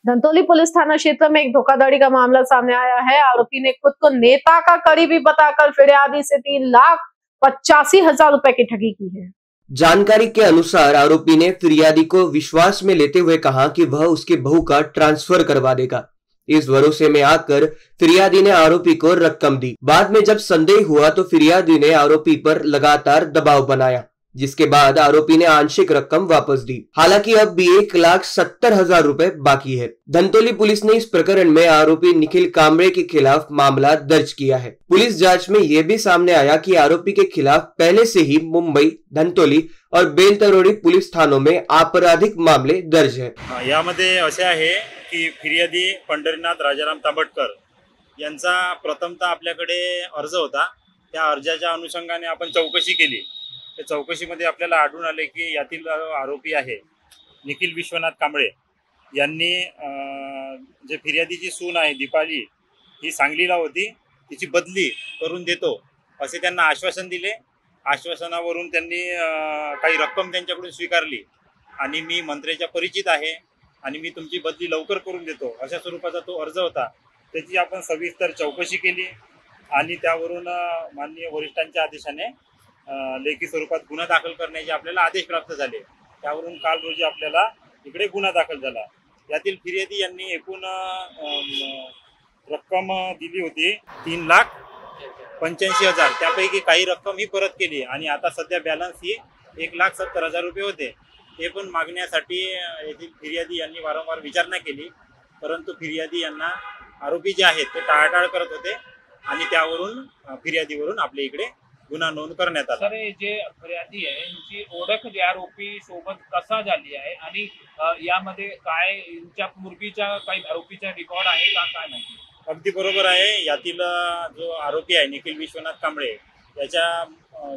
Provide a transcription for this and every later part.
Dhantoli police थाना क्षेत्र में एक धोखाधड़ी का मामला सामने आया है। आरोपी ने खुद को नेता का करीबी बताकर फिरियादी से 3,85,000 रुपए की ठगी की है। जानकारी के अनुसार आरोपी ने फिरियादी को विश्वास में लेते हुए कहा कि वह उसके बहू का ट्रांसफर करवा देगा। इस भरोसे में आकर फिरियादी ने आरोपी को रकम दी। बाद में जब संदेह हुआ तो फिरियादी ने आरोपी पर लगातार दबाव बनाया, जिसके बाद आरोपी ने आंशिक रकम वापस दी। हालांकि अब भी 1,70,000 रुपए बाकी है। धंतोली पुलिस ने इस प्रकरण में आरोपी निखिल कामरे के खिलाफ मामला दर्ज किया है। पुलिस जांच में यह भी सामने आया कि आरोपी के खिलाफ पहले से ही मुंबई, धंतोली और बेलतरोडी पुलिस थानों में आपराधिक मामले दर्ज है। यामध्ये असे आहे की फिर्यादी पंढरीनाथ राजाराम तांबटकर यांचा प्रथमतः आपल्याकडे अर्ज होता। त्या अर्जाच्या अनुषंगाने आपण चौकशी केली। त्या चौकशीमध्ये आपल्याला आढळून आले की यातील आरोपी आहे निखिल विश्वनाथ कांबळे यांनी जे फिर्यादीची सून आहे दीपाली ही सांगलीला होती, तिची बदली करून देतो असे त्यांना आश्वासन दिले। आश्वासनावरून त्यांनी काही रक्कम त्यांच्याकडून स्वीकारली आणि मी मंत्र्याच्या परिचित आहे आणि मी तुमची बदली लवकर करून देतो अशा स्वरूपाचा तो अर्ज होता। त्याची आपण सविस्तर चौकशी केली आणि त्यावरून माननीय वरिष्ठांच्या आदेशाने लेखी स्वरूपात गुन्हा दाखल करण्याचे आपल्याला आदेश प्राप्त झाले। त्यावरून काल रोजी आपल्याला इकडे गुन्हा दाखल झाला। यातील फिर्यादी यांनी एकूण रक्कम दिली होती 3,85,000। त्यापैकी काही रक्कम ही परत केली आणि आता सध्या बॅलन्स ही 1,70,000 रुपये होते। ते पण मागण्यासाठी येथील फिर्यादी यांनी वारंवार विचारणा केली, परंतु फिर्यादी यांना आरोपी जे आहेत ते टाळाटाळ करत होते आणि त्यावरून फिर्यादीवरून आपल्या इकडे गुन्हा नोंद करण्यात आला। सर, जे फिर्यादी आहे यांची ओळख या आरोपी सोबत कसा झाली आहे आणि यामध्ये काय यांच्या पूर्वीच्या काही आरोपीचा रेकॉर्ड आहे का, काय माहिती? अगदी बरोबर आहे। यातील जो आरोपी आहे निखिल विश्वनाथ कांबळे याच्या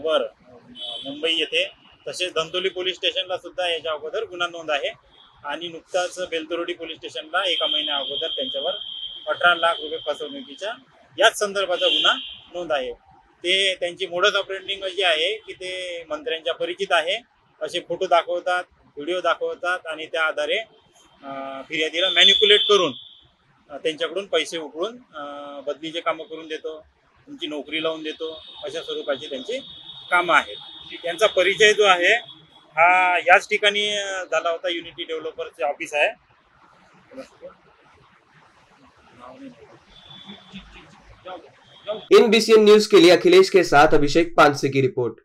वर मुंबई येथे तसेच धंतोली पोलीस स्टेशनला सुद्धा याच्या अगोदर गुन्हा नोंद आहे आणि नुकताच बेलतरोडी पोलीस स्टेशनला 1 महिन्या अगोदर त्यांच्यावर 18 लाख रुपये फसवणुकीच्या याच संदर्भाचा गुन्हा नोंद आहे। ते त्यांची मोडस ऑपरेटिंग अशी आहे की ते मंत्र्यांच्या परिचित आहे असे फोटो दाखवतात, व्हिडिओ दाखवतात आणि त्या आधारे फिर्यादीला मॅनिप्युलेट करून त्यांच्याकडून पैसे उकळून बदलीचे कामं करून देतो, तुमची नोकरी लावून देतो अशा स्वरूपाची त्यांची कामं आहेत। त्यांचा परिचय जो आहे हा याच ठिकाणी झाला होता। युनिटी डेव्हलपर्सचे ऑफिस आहे। इन BCN न्यूज के लिए अखिलेश के साथ अभिषेक पानसे की रिपोर्ट।